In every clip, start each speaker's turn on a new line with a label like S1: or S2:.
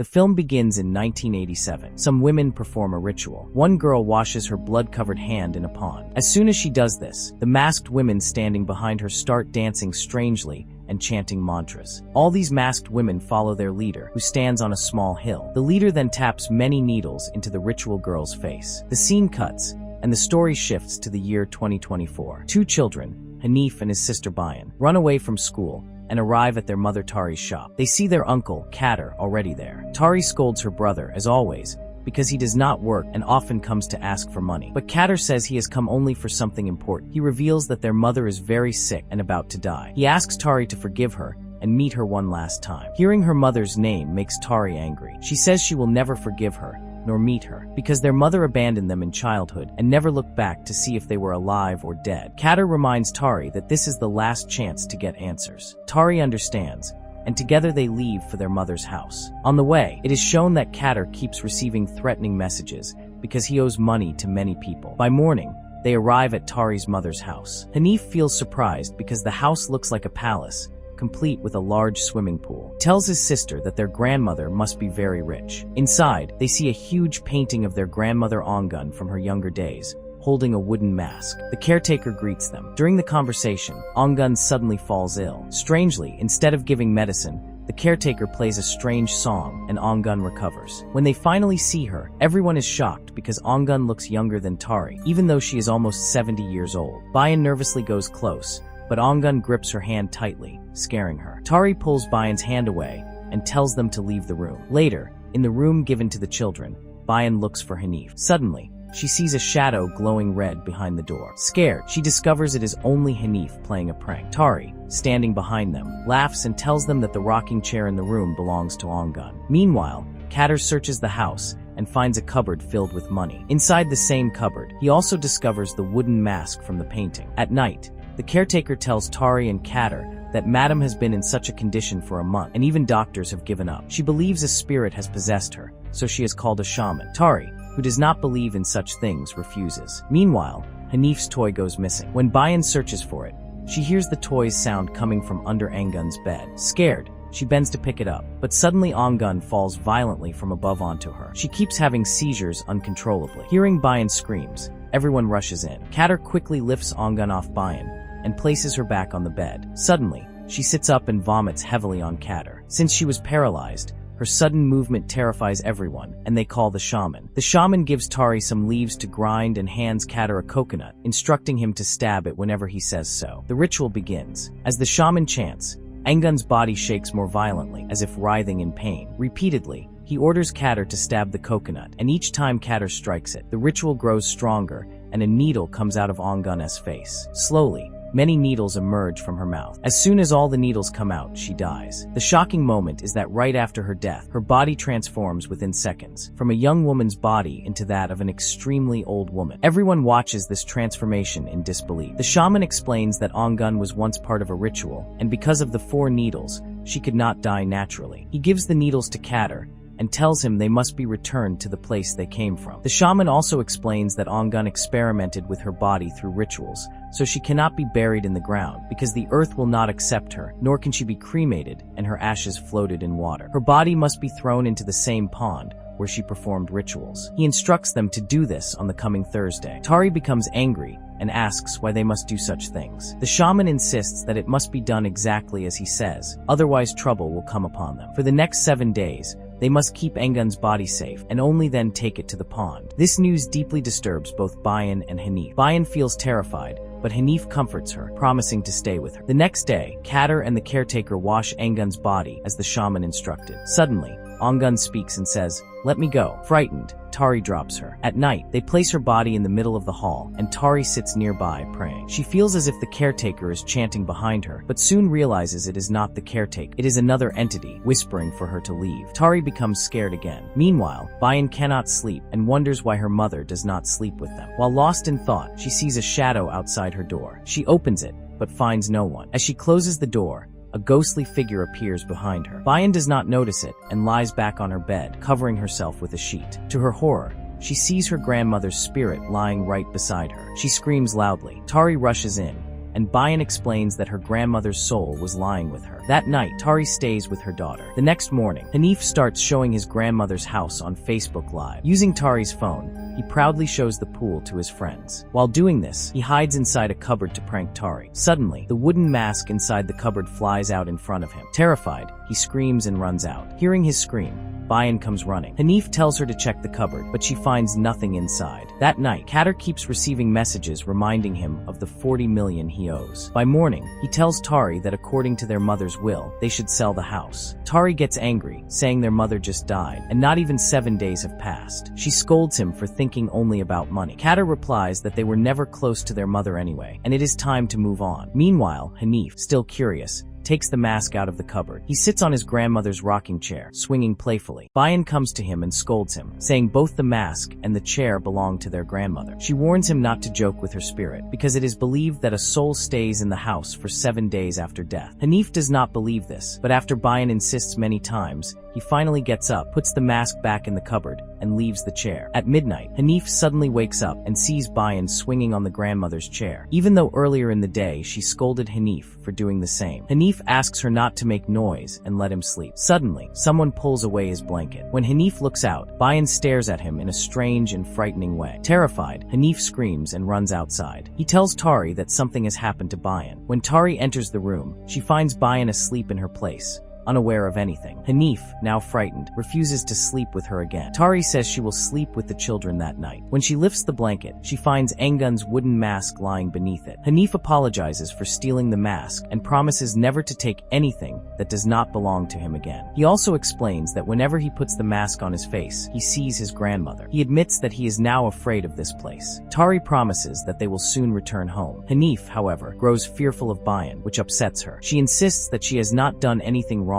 S1: The film begins in 1987. Some women perform a ritual. One girl washes her blood-covered hand in a pond. As soon as she does this, the masked women standing behind her start dancing strangely and chanting mantras. All these masked women follow their leader, who stands on a small hill. The leader then taps many needles into the ritual girl's face. The scene cuts, and the story shifts to the year 2024. Two children, Hanif and his sister Biyan, run away from school and arrive at their mother Tari's shop. They see their uncle, Kader, already there. Tari scolds her brother, as always, because he does not work and often comes to ask for money. But Kader says he has come only for something important. He reveals that their mother is very sick and about to die. He asks Tari to forgive her and meet her one last time. Hearing her mother's name makes Tari angry. She says she will never forgive her, nor meet her, because their mother abandoned them in childhood and never looked back to see if they were alive or dead. Kader reminds Tari that this is the last chance to get answers. Tari understands, and together they leave for their mother's house. On the way, it is shown that Kader keeps receiving threatening messages because he owes money to many people. By morning, they arrive at Tari's mother's house. Hanif feels surprised because the house looks like a palace, complete with a large swimming pool. He tells his sister that their grandmother must be very rich. Inside, they see a huge painting of their grandmother Ongun from her younger days, holding a wooden mask. The caretaker greets them. During the conversation, Ongun suddenly falls ill. Strangely, instead of giving medicine, the caretaker plays a strange song, and Ongun recovers. When they finally see her, everyone is shocked because Ongun looks younger than Tari, even though she is almost 70 years old. Biyan nervously goes close, but Ongun grips her hand tightly, scaring her. Tari pulls Biyan's hand away and tells them to leave the room. Later, in the room given to the children, Biyan looks for Hanif. Suddenly, she sees a shadow glowing red behind the door. Scared, she discovers it is only Hanif playing a prank. Tari, standing behind them, laughs and tells them that the rocking chair in the room belongs to Ongun. Meanwhile, Kader searches the house and finds a cupboard filled with money. Inside the same cupboard, he also discovers the wooden mask from the painting. At night, the caretaker tells Tari and Kader that Madam has been in such a condition for a month, and even doctors have given up. She believes a spirit has possessed her, so she is called a shaman. Tari, who does not believe in such things, refuses. Meanwhile, Hanif's toy goes missing. When Biyan searches for it, she hears the toy's sound coming from under Ongun's bed. Scared, she bends to pick it up, but suddenly Ongun falls violently from above onto her. She keeps having seizures uncontrollably. Hearing Biyan screams, everyone rushes in. Kader quickly lifts Ongun off Biyan and places her back on the bed. Suddenly, she sits up and vomits heavily on Kader. Since she was paralyzed, her sudden movement terrifies everyone, and they call the shaman. The shaman gives Tari some leaves to grind and hands Kader a coconut, instructing him to stab it whenever he says so. The ritual begins. As the shaman chants, Ongun's body shakes more violently, as if writhing in pain. Repeatedly, he orders Kader to stab the coconut, and each time Kader strikes it, the ritual grows stronger, and a needle comes out of Ongun's face. Slowly, many needles emerge from her mouth. As soon as all the needles come out, she dies. The shocking moment is that right after her death, her body transforms within seconds, from a young woman's body into that of an extremely old woman. Everyone watches this transformation in disbelief. The shaman explains that Ongun was once part of a ritual, and because of the 4 needles, she could not die naturally. He gives the needles to Kader and tells him they must be returned to the place they came from. The shaman also explains that Ongun experimented with her body through rituals, so she cannot be buried in the ground because the earth will not accept her, nor can she be cremated and her ashes floated in water. Her body must be thrown into the same pond where she performed rituals. He instructs them to do this on the coming Thursday. Tari becomes angry and asks why they must do such things. The shaman insists that it must be done exactly as he says, otherwise trouble will come upon them. For the next 7 days, they must keep Ongun's body safe, and only then take it to the pond. This news deeply disturbs both Biyan and Hanif. Biyan feels terrified, but Hanif comforts her, promising to stay with her. The next day, Kader and the caretaker wash Ongun's body as the shaman instructed. Suddenly, Ongun speaks and says, "Let me go." Frightened, Tari drops her. At night, they place her body in the middle of the hall, and Tari sits nearby, praying. She feels as if the caretaker is chanting behind her, but soon realizes it is not the caretaker. It is another entity, whispering for her to leave. Tari becomes scared again. Meanwhile, Biyan cannot sleep and wonders why her mother does not sleep with them. While lost in thought, she sees a shadow outside her door. She opens it, but finds no one. As she closes the door, a ghostly figure appears behind her. Biyan does not notice it and lies back on her bed, covering herself with a sheet. To her horror, she sees her grandmother's spirit lying right beside her. She screams loudly. Tari rushes in, and Biyan explains that her grandmother's soul was lying with her. That night, Tari stays with her daughter. The next morning, Hanif starts showing his grandmother's house on Facebook Live. Using Tari's phone, he proudly shows the pool to his friends. While doing this, he hides inside a cupboard to prank Tari. Suddenly, the wooden mask inside the cupboard flies out in front of him. Terrified, he screams and runs out. Hearing his scream, Biyan comes running. Hanif tells her to check the cupboard, but she finds nothing inside. That night, Kader keeps receiving messages reminding him of the 40 million he owes. By morning, he tells Tari that according to their mother's will, they should sell the house. Tari gets angry, saying their mother just died, and not even 7 days have passed. She scolds him for thinking only about money. Kader replies that they were never close to their mother anyway, and it is time to move on. Meanwhile, Hanif, still curious, takes the mask out of the cupboard. He sits on his grandmother's rocking chair, swinging playfully. Biyan comes to him and scolds him, saying both the mask and the chair belong to their grandmother. She warns him not to joke with her spirit, because it is believed that a soul stays in the house for 7 days after death. Hanif does not believe this, but after Biyan insists many times, he finally gets up, puts the mask back in the cupboard, and leaves the chair. At midnight, Hanif suddenly wakes up and sees Biyan swinging on the grandmother's chair, even though earlier in the day she scolded Hanif for doing the same. Hanif asks her not to make noise and let him sleep. Suddenly, someone pulls away his blanket. When Hanif looks out, Biyan stares at him in a strange and frightening way. Terrified, Hanif screams and runs outside. He tells Tari that something has happened to Biyan. When Tari enters the room, she finds Biyan asleep in her place, unaware of anything. Hanif, now frightened, refuses to sleep with her again. Tari says she will sleep with the children that night. When she lifts the blanket, she finds Engun's wooden mask lying beneath it. Hanif apologizes for stealing the mask and promises never to take anything that does not belong to him again. He also explains that whenever he puts the mask on his face, he sees his grandmother. He admits that he is now afraid of this place. Tari promises that they will soon return home. Hanif, however, grows fearful of Biyan, which upsets her. She insists that she has not done anything wrong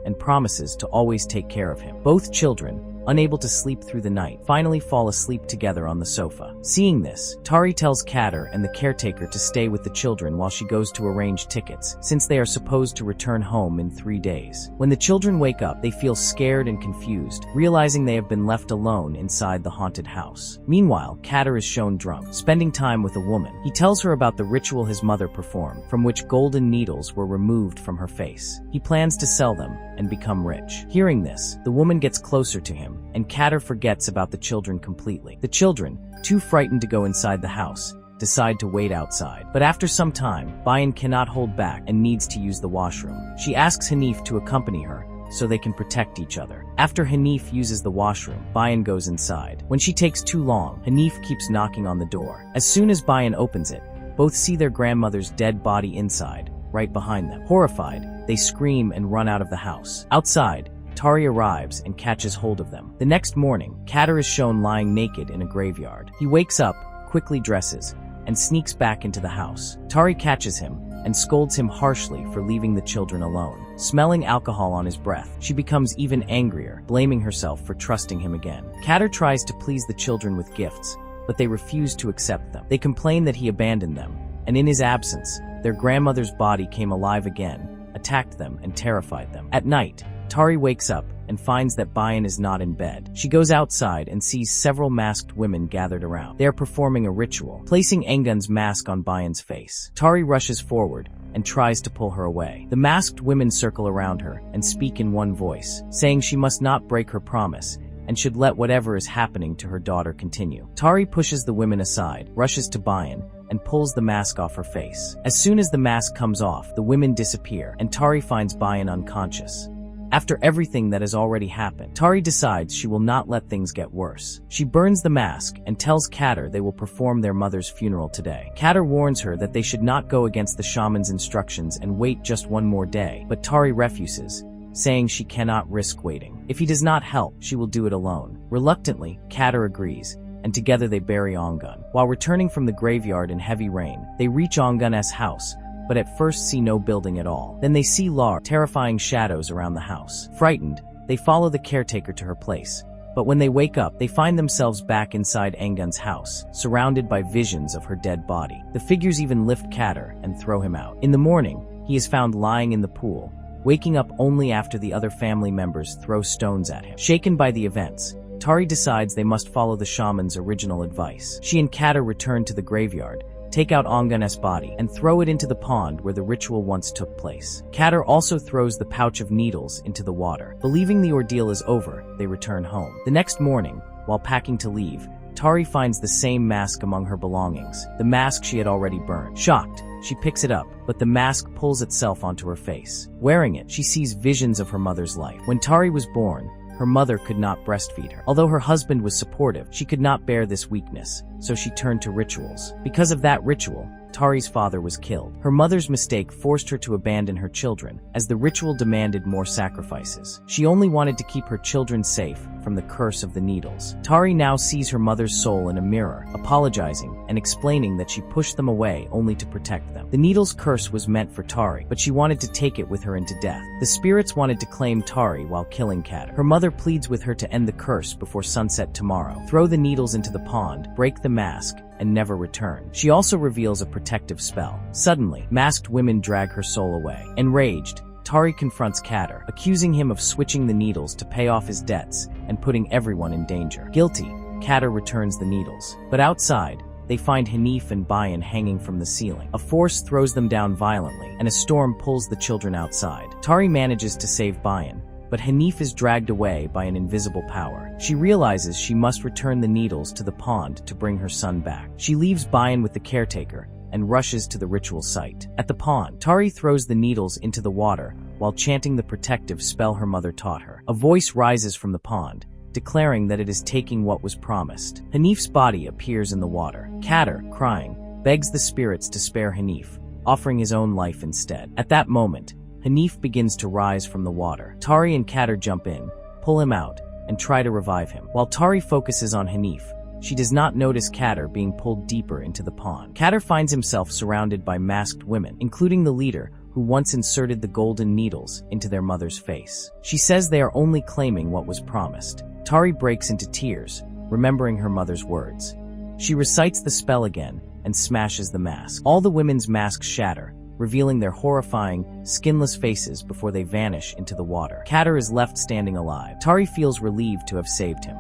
S1: and promises to always take care of him. Both children, unable to sleep through the night, finally fall asleep together on the sofa. Seeing this, Tari tells Kader and the caretaker to stay with the children while she goes to arrange tickets, since they are supposed to return home in 3 days. When the children wake up, they feel scared and confused, realizing they have been left alone inside the haunted house. Meanwhile, Kader is shown drunk, spending time with a woman. He tells her about the ritual his mother performed, from which golden needles were removed from her face. He plans to sell them and become rich. Hearing this, the woman gets closer to him, and Kader forgets about the children completely. The children, too frightened to go inside the house, decide to wait outside. But after some time, Biyan cannot hold back and needs to use the washroom. She asks Hanif to accompany her, so they can protect each other. After Hanif uses the washroom, Biyan goes inside. When she takes too long, Hanif keeps knocking on the door. As soon as Biyan opens it, both see their grandmother's dead body inside, right behind them. Horrified, they scream and run out of the house. Outside, Tari arrives and catches hold of them. The next morning, Kader is shown lying naked in a graveyard. He wakes up, quickly dresses, and sneaks back into the house. Tari catches him and scolds him harshly for leaving the children alone. Smelling alcohol on his breath, she becomes even angrier, blaming herself for trusting him again. Kader tries to please the children with gifts, but they refuse to accept them. They complain that he abandoned them, and in his absence, their grandmother's body came alive again, attacked them, and terrified them. At night, Tari wakes up and finds that Biyan is not in bed. She goes outside and sees several masked women gathered around. They are performing a ritual, placing Engun's mask on Biyan's face. Tari rushes forward and tries to pull her away. The masked women circle around her and speak in one voice, saying she must not break her promise and should let whatever is happening to her daughter continue. Tari pushes the women aside, rushes to Biyan, and pulls the mask off her face. As soon as the mask comes off, the women disappear, and Tari finds Biyan unconscious. After everything that has already happened, Tari decides she will not let things get worse. She burns the mask and tells Kader they will perform their mother's funeral today. Kader warns her that they should not go against the shaman's instructions and wait just one more day, but Tari refuses, saying she cannot risk waiting. If he does not help, she will do it alone. Reluctantly, Kader agrees, and together they bury Engun. While returning from the graveyard in heavy rain, they reach Engun's house, but at first see no building at all. Then they see large, terrifying shadows around the house. Frightened, they follow the caretaker to her place, but when they wake up, they find themselves back inside Engun's house, surrounded by visions of her dead body. The figures even lift Kader and throw him out. In the morning, he is found lying in the pool, waking up only after the other family members throw stones at him. Shaken by the events, Tari decides they must follow the shaman's original advice. She and Kader return to the graveyard, take out Angan's body, and throw it into the pond where the ritual once took place. Kader also throws the pouch of needles into the water. Believing the ordeal is over, they return home. The next morning, while packing to leave, Tari finds the same mask among her belongings, the mask she had already burned. Shocked, she picks it up, but the mask pulls itself onto her face. Wearing it, she sees visions of her mother's life. When Tari was born, her mother could not breastfeed her. Although her husband was supportive, she could not bear this weakness, so she turned to rituals. Because of that ritual, Tari's father was killed. Her mother's mistake forced her to abandon her children, as the ritual demanded more sacrifices. She only wanted to keep her children safe from the curse of the needles. Tari now sees her mother's soul in a mirror, apologizing and explaining that she pushed them away only to protect them. The needle's curse was meant for Tari, but she wanted to take it with her into death. The spirits wanted to claim Tari while killing Kader. Her mother pleads with her to end the curse before sunset tomorrow, throw the needles into the pond, break the mask, and never return. She also reveals a protective spell. Suddenly, masked women drag her soul away. Enraged, Tari confronts Kader, accusing him of switching the needles to pay off his debts and putting everyone in danger. Guilty, Kader returns the needles. But outside, they find Hanif and Biyan hanging from the ceiling. A force throws them down violently, and a storm pulls the children outside. Tari manages to save Biyan, but Hanif is dragged away by an invisible power. She realizes she must return the needles to the pond to bring her son back. She leaves Biyan with the caretaker and rushes to the ritual site. At the pond, Tari throws the needles into the water while chanting the protective spell her mother taught her. A voice rises from the pond, declaring that it is taking what was promised. Hanif's body appears in the water. Kader, crying, begs the spirits to spare Hanif, offering his own life instead. At that moment, Hanif begins to rise from the water. Tari and Kader jump in, pull him out, and try to revive him. While Tari focuses on Hanif, she does not notice Kader being pulled deeper into the pond. Kader finds himself surrounded by masked women, including the leader who once inserted the golden needles into their mother's face. She says they are only claiming what was promised. Tari breaks into tears, remembering her mother's words. She recites the spell again and smashes the mask. All the women's masks shatter, revealing their horrifying, skinless faces before they vanish into the water. Kader is left standing alive. Tari feels relieved to have saved him.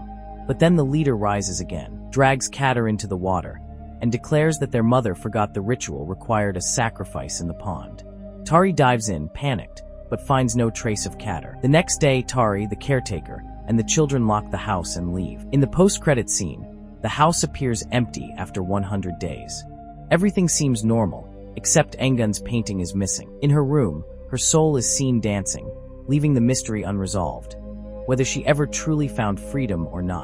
S1: But then the leader rises again, drags Kader into the water, and declares that their mother forgot the ritual required a sacrifice in the pond. Tari dives in, panicked, but finds no trace of Kader. The next day, Tari, the caretaker, and the children lock the house and leave. In the post-credit scene, the house appears empty after 100 days. Everything seems normal, except Engun's painting is missing. In her room, her soul is seen dancing, leaving the mystery unresolved, whether she ever truly found freedom or not.